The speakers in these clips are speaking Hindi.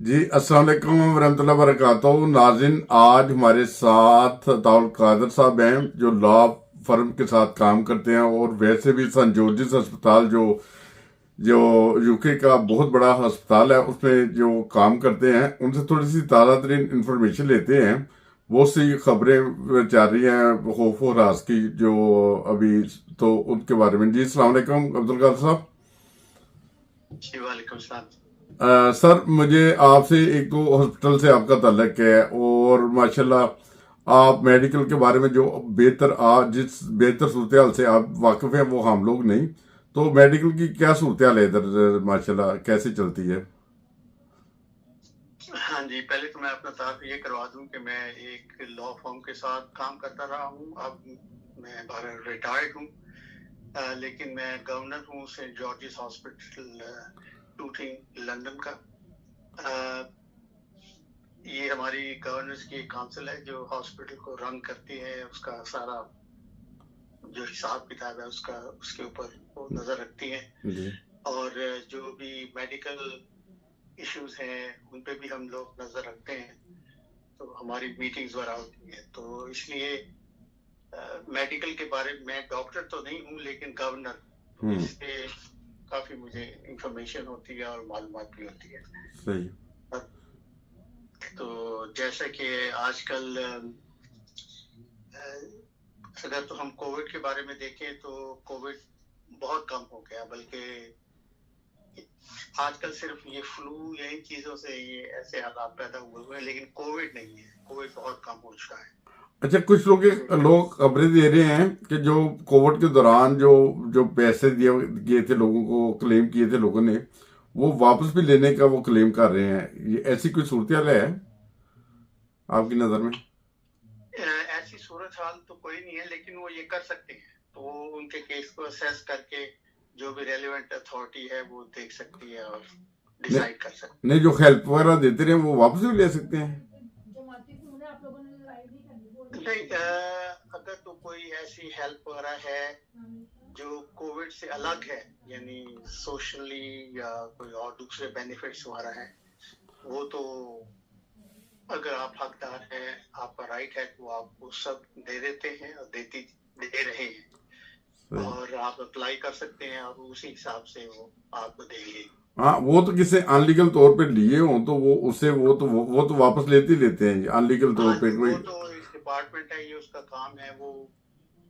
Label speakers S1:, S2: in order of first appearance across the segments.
S1: जी अस्सलाम वालेकुम वरहमतुल्लाहि वबरकातुहू। नाज़रीन, आज हमारे साथ अताउल कादर साहब हैं जो लॉ फर्म के साथ काम करते हैं और वैसे भी सन जॉर्जिस अस्पताल जो जो यूके का बहुत बड़ा अस्पताल है उसमें जो काम करते हैं, उनसे थोड़ी सी ताज़ा तरीन इंफॉर्मेशन लेते हैं। बहुत सी खबरें चल रही हैं खौफ और हरास की जो अभी, तो उनके बारे में। जी अस्सलाम वालेकुम अब्दुल कादर साहब।
S2: जी वालेकुम सलाम।
S1: सर, मुझे आपसे एक तो हॉस्पिटल से आपका ताल्लुक है और माशाल्लाह आप मेडिकल के बारे में जो बेहतर आप जिस बेहतर सूरत हाल से आप वाकिफ हैं वो हम लोग नहीं। तो मेडिकल की क्या सूरत हाल है इधर, माशाल्लाह कैसे चलती है?
S2: हाँ जी, पहले तो मैं अपना तारुफ ये करवा दूं कि मैं एक लॉ फर्म के साथ काम करता रहा हूँ। अब मैं बाहर रिटायर्ड हूँ, लेकिन मैं गवर्नर हूँ saint George's hospital Tooting London का। ये हमारी गवर्नर्स की काउंसिल है जो हॉस्पिटल को रन करती है, उसका सारा जो हिसाब किताब है उसका उसके ऊपर वो नजर रखती है।
S1: जी
S2: और जो भी मेडिकल इश्यूज हैं उन पे भी हम लोग नजर रखते हैं, तो हमारी मीटिंग्स वगैरह होती है। तो इसलिए मेडिकल के बारे में, मैं डॉक्टर तो नहीं हूँ लेकिन गवर्नर, तो
S1: हम्म।
S2: इससे काफी मुझे इंफॉर्मेशन होती है और मालूमात भी होती है।
S1: सही।
S2: तो जैसा कि आजकल अगर तो हम कोविड के बारे में देखें तो कोविड बहुत कम हो गया, बल्कि आजकल सिर्फ ये फ्लू या इन चीजों से ये ऐसे हालात पैदा हुए हैं, लेकिन कोविड नहीं है। कोविड बहुत कम हो चुका है।
S1: अच्छा, कुछ लोग खबरें दे रहे हैं कि जो कोविड के दौरान जो जो पैसे दिए किए थे लोगों को, क्लेम किए थे लोगों ने, वो वापस भी लेने का वो क्लेम कर रहे हैं। ये ऐसी कोई सूरत हाल है आपकी नज़र में?
S2: ऐसी सूरत हाल तो कोई नहीं है, लेकिन वो ये कर सकते हैं। तो उनके केस को असेस करके जो भी रेलिवेंट अथॉरिटी है वो देख सकती है और
S1: नहीं,
S2: डिसाइड कर सकती
S1: नहीं, जो हेल्प वगैरह देते रहे वो वापस भी ले सकते हैं।
S2: है। नहीं, अगर तो कोई ऐसी हेल्प वगैरह है जो कोविड से अलग है, यानी सोशली या कोई और दूसरे बेनिफिट्स वगैरह हैं, वो तो अगर आप हकदार हैं, आपका राइट है, तो आप वो सब दे देते हैं और दे रहे हैं।
S1: सही।
S2: और आप अप्लाई कर सकते हैं और उसी हिसाब से वो आपको देंगे।
S1: हाँ, वो तो किसी अनलीगल तौर पे लिए हों तो वो उससे वो तो वापस लेते ही लेते हैं अनलीगल तौर
S2: हाँ
S1: पे
S2: जी,
S1: कोई।
S2: वो तो इस डिपार्टमेंट है, ये उसका काम है, वो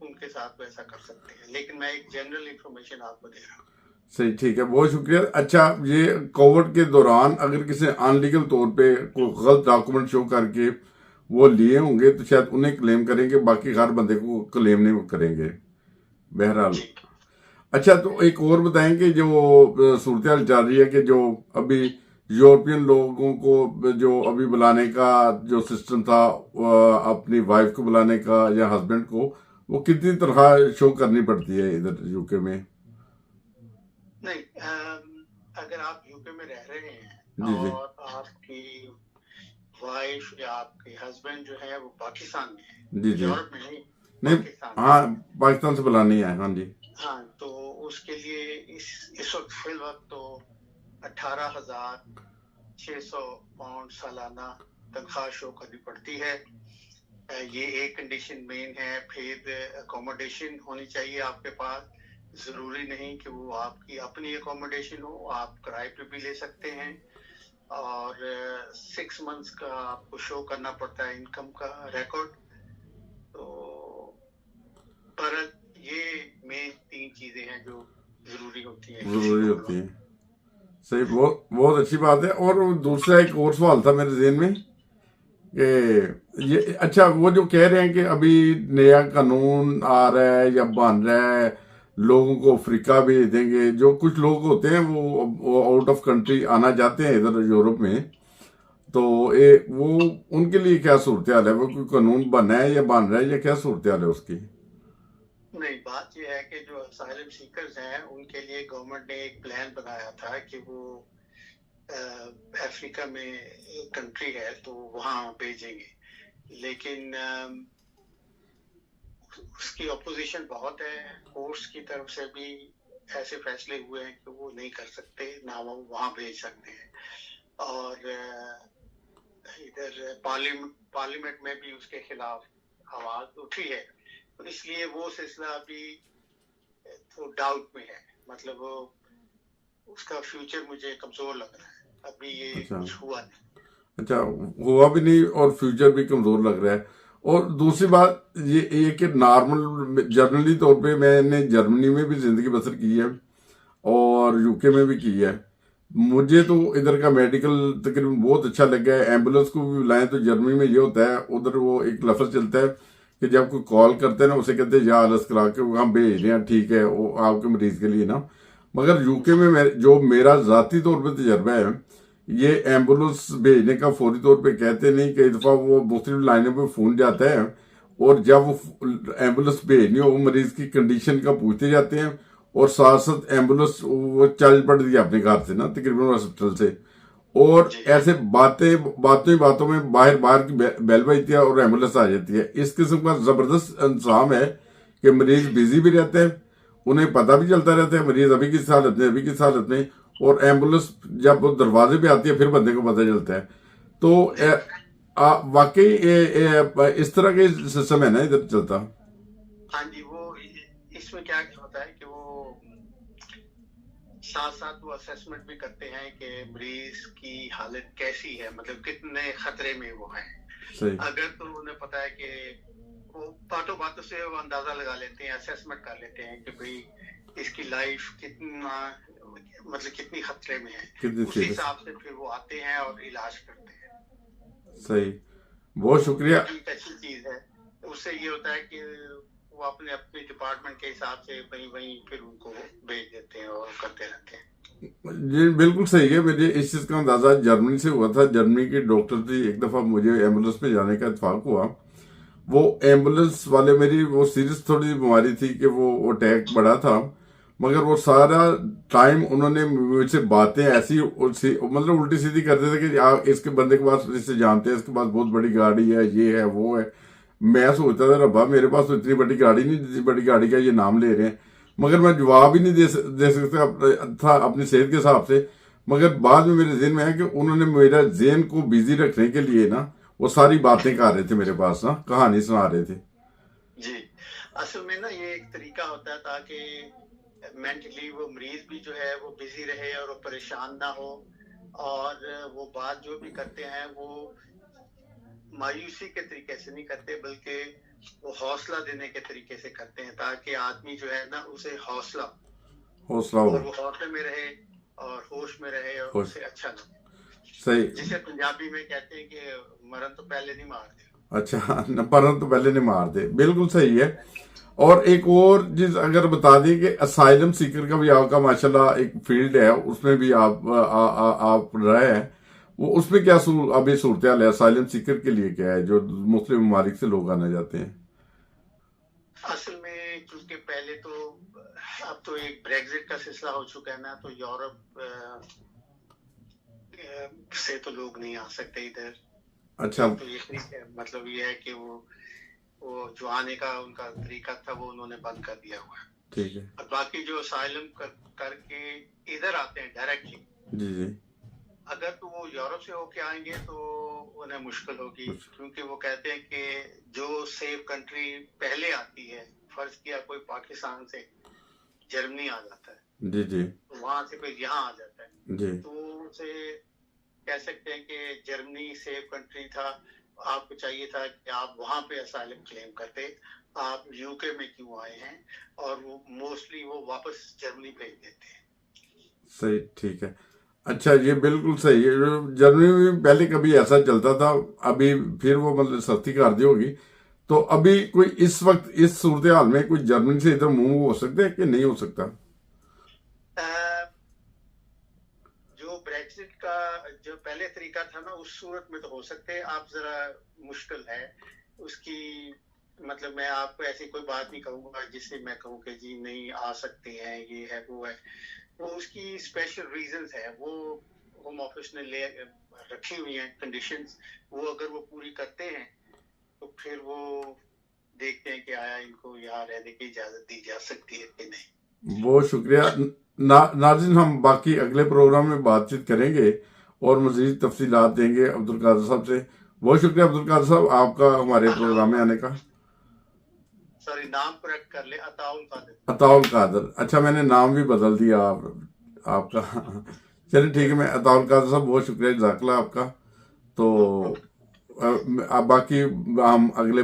S2: उनके साथ वैसा कर सकते हैं, लेकिन मैं एक जनरल इंफॉर्मेशन आपको दे रहा हूँ।
S1: सही, ठीक है, बहुत शुक्रिया। अच्छा, ये कोविड के दौरान अगर किसी अनलीगल तौर पे कोई गलत डॉक्यूमेंट शो करके वो लिए होंगे तो शायद उन्हें क्लेम करेंगे, बाकी हर बंदे को क्लेम नहीं करेंगे, बहरहाल।
S2: जी।
S1: अच्छा, तो एक और बताएंगे जो सूरत हाल चल रही है कि जो अभी यूरोपियन लोगों को जो अभी बुलाने का जो सिस्टम था, अपनी वाइफ को बुलाने का या हस्बैंड को, वो कितनी तनख्वाह शो करनी पड़ती है इधर यूके में?
S2: नहीं, अगर आप यूके में रह रहे हैं
S1: जी जी।
S2: और आपकी वाइफ या आपके हस्बैंड जो है वो पाकिस्तान में है,
S1: जी जी।
S2: यूरोप में नहीं,
S1: नहीं।
S2: पाकिस्तान में।
S1: हाँ, पाकिस्तान से बुलानी है, हाँ जी।
S2: हाँ, तो उसके लिए इस वक्त फिल वक्त तो 18,600 पाउंड सालाना तनख्वाह शो करनी पड़ती है। ये एक कंडीशन मेन है। फिर अकोमोडेशन होनी चाहिए आपके पास। जरूरी नहीं कि वो आपकी अपनी अकोमोडेशन हो, आप किराए पे भी ले सकते हैं। और 6 मंथ्स का आपको शो करना पड़ता है इनकम का रिकॉर्ड। तो पर ये मेन 3 चीजें हैं जो जरूरी होती हैं किसी
S1: जरूरी
S2: को
S1: होती है।
S2: बुलाना।
S1: सही, बहुत बहुत अच्छी बात है। और दूसरा एक और सवाल था मेरे जहन में कि ये, अच्छा, वो जो कह रहे हैं कि अभी नया कानून आ रहा है या बन रहा है, लोगों को अफ्रीका भेज देंगे। जो कुछ लोग होते हैं वो आउट ऑफ कंट्री आना चाहते हैं इधर यूरोप में, तो वो उनके लिए क्या सूरत हाल है? वो कोई कानून बना है या बन रहा है या क्या सूरत हाल है उसकी?
S2: नहीं, बात यह है कि जो असाइलम सीकर्स हैं उनके लिए गवर्नमेंट ने एक प्लान बनाया था कि वो अफ्रीका में एक कंट्री है तो वहां भेजेंगे, लेकिन उसकी अपोजिशन बहुत है। कोर्ट्स की तरफ से भी ऐसे फैसले हुए हैं कि वो नहीं कर सकते, ना वो वहां भेज सकते हैं। और इधर पार्लियामेंट में भी उसके खिलाफ आवाज उठी है, तो इसलिए वो सिलसिला अभी तो डाउट में है। मतलब वो उसका फ्यूचर मुझे कमजोर लग रहा है, अभी ये
S1: अच्छा
S2: कुछ हुआ नहीं।
S1: अच्छा, हुआ भी नहीं और फ्यूचर भी कमजोर लग रहा है। और दूसरी बात ये कि नॉर्मल जनरली तौर पे मैंने जर्मनी में भी जिंदगी बसर की है और यूके में भी की है। मुझे तो इधर का मेडिकल तकरीबन बहुत अच्छा लगा है। एम्बुलेंस को भी बुलाएं तो जर्मनी में ये होता है, उधर वो एक लफ्ज चलता है कि जब कोई कॉल करते हैं ना, उसे कहते हैं या आलस करा के हम भेज रहे हैं, ठीक है, वो आपके मरीज के लिए ना। मगर यूके में जो मेरा जाती तौर पे तजर्बा है, ये एम्बुलेंस भेजने का फौरी तौर पे कहते नहीं, कई दफा वो मुख्तलिफ लाइनों पे फोन जाता है और जब वो एम्बुलेंस भेजनी हो, वो मरीज की कंडीशन का पूछते जाते हैं और साथ साथ एम्बुलेंस वो चल पड़ती है अपने घर से ना, तकरीबन हॉस्पिटल से। और ऐसे बातों में बाहर बाहर की बेल बजती है और एम्बुलेंस आ जाती है। इस किस्म का जबरदस्त इंतजाम है कि मरीज बिजी भी रहते हैं, उन्हें पता भी चलता रहता है मरीज अभी किस हालत में, अभी किस हालत में, और एम्बुलेंस जब वो दरवाजे पे आती है फिर बंदे को पता चलता है। तो वाकई इस तरह के सिस्टम है ना इधर चलता।
S2: हाँ जी, वो इसमें क्या होता है कि वो साथ साथ वो असेसमेंट भी करते हैं कि मरीज की हालत कैसी है, मतलब कितने खतरे में वो है।
S1: सही।
S2: अगर तो उन्हें पता है कि वो बातों से वो अंदाजा लगा लेते हैं, असेसमेंट कर लेते हैं कि भाई इसकी लाइफ कितना, मतलब कितनी खतरे में है, उसी हिसाब से फिर वो आते हैं और इलाज करते हैं।
S1: सही, बहुत शुक्रिया।
S2: एक अच्छी चीज है, उससे ये होता है कि वो अपने अपने डिपार्टमेंट के हिसाब से वहीं फिर उनको भेज देते हैं और करते रहते हैं।
S1: जी बिल्कुल सही है। मुझे इस चीज का अंदाजा जर्मनी से हुआ था। जर्मनी के डॉक्टर थी, एक दफा मुझे एम्बुलेंस में जाने का इत्तेफाक हुआ। वो एम्बुलेंस वाले, मेरी वो सीरियस थोड़ी बीमारी थी कि वो अटैक बड़ा था, मगर वो सारा टाइम उन्होंने मुझसे बातें ऐसी मतलब उल्टी सीधी करते थे कि इसके बंदे के पास, इससे जानते हैं, इसके पास बहुत बड़ी गाड़ी है, ये है वो है। मैं सोचता था रब्बा मेरे पास तो इतनी बड़ी गाड़ी नहीं, जितनी बड़ी गाड़ी का ये नाम ले रहे हैं, मगर मैं जवाब ही नहीं दे सकता था अपनी सेहत के हिसाब से। मगर बाद में मेरे जहन में है कि उन्होंने मेरा जहन को बिजी रखने के लिए ना वो सारी बातें कर रहे थे मेरे पास ना, कहानी सुना रहे थे।
S2: जी, असल में ना ये एक तरीका होता है ताकि मेंटली वो मरीज भी जो है वो बिजी रहे और वो परेशान ना हो, और वो बात जो भी करते हैं वो मायूसी के तरीके से नहीं करते, बल्कि वो हौसला देने के तरीके से करते हैं, ताकि आदमी जो है ना उसे हौसला
S1: हो,
S2: और वो हौसले में रहे और होश में रहे और उसे अच्छा लगे।
S1: सही,
S2: जिसे पंजाबी में कहते हैं कि मरण तो पहले नहीं मारते।
S1: अच्छा, मरण तो पहले नहीं मारते, बिल्कुल सही है। और एक और चीज अगर बता दें कि असाइलम सीकर का भी आपका माशाल्लाह एक फील्ड है, उसमें भी आप रहे हैं, वो उसमें क्या अभी सूरत हाल है असाइलम सीकर के लिए, क्या है जो मुस्लिम ममालिक से लोग आना जाते हैं?
S2: असल में क्योंकि पहले तो, अब तो एक ब्रेग्जिट का सिलसिला हो चुका है ना, तो यूरोप से तो लोग नहीं आ सकते इधर।
S1: अच्छा,
S2: तो ये मतलब ये है कि वो जो आने का उनका तरीका था वो उन्होंने बंद कर दिया हुआ है।
S1: ठीक है।
S2: और बाकी जो असाइलम करके इधर आते हैं डायरेक्टली,
S1: जी जी,
S2: अगर तो वो यूरोप से होके आएंगे तो उन्हें मुश्किल होगी, क्योंकि वो कहते हैं कि जो सेफ कंट्री पहले आती है, फर्ज किया कोई पाकिस्तान से जर्मनी आ जाता है,
S1: जी जी,
S2: वहां से फिर यहाँ आ जाता है,
S1: जी,
S2: तो उसे कह सकते हैं कि जर्मनी सेफ कंट्री था, आपको चाहिए था कि आप वहां पे असाइलम क्लेम करते, आप यूके में क्यों आए हैं, और वो मोस्टली वो वापस जर्मनी भेज देते हैं।
S1: सही, ठीक है। अच्छा, ये बिल्कुल सही है। जर्मनी में पहले कभी ऐसा चलता था, अभी फिर वो मतलब सख्ती कर दी होगी। तो अभी कोई इस वक्त इस सूरत हाल में कोई जर्मनी से इधर मूव हो सकता है कि नहीं हो सकता?
S2: जो ब्रेक्सिट का जो पहले तरीका था ना, उस सूरत में तो हो सकते हैं, आप जरा मुश्किल है उसकी, मतलब मैं आपको ऐसी कोई बात नहीं कहूंगा जिससे मैं कहूँ कि जी नहीं आ सकते हैं, ये है वो है, वो उसकी स्पेशल रीजंस है, वो होम ऑफिस ने ले रखी हुई हैं कंडीशंस, वो अगर वो पूरी करते हैं तो फिर वो देखते हैं कि आया इनको यहाँ रहने की इजाजत दी जा सकती है कि नहीं।
S1: बहुत शुक्रिया नाज़रीन, हम बाकी अगले प्रोग्राम में बातचीत करेंगे और मजीद तफसीलात देंगे अब्दुल कादिर साहब से। बहुत शुक्रिया अब्दुल कादर साहब आपका हमारे प्रोग्राम में आने का।
S2: सॉरी, नाम करेक्ट कर ले, अताउल कादिर।
S1: अताउल कादर, अच्छा मैंने नाम भी बदल दिया आपका। चलिए ठीक है, मैं अताउल कादर साहब बहुत शुक्रिया जज़ाकल्लाह आपका। तो अब बाकी हम अगले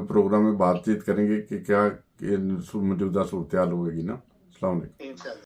S1: प्रोग्राम में बातचीत करेंगे कि क्या मौजूदा सूरत हाल होगी ना। अस्सलाम वालेकुम।
S2: इंशाल्लाह।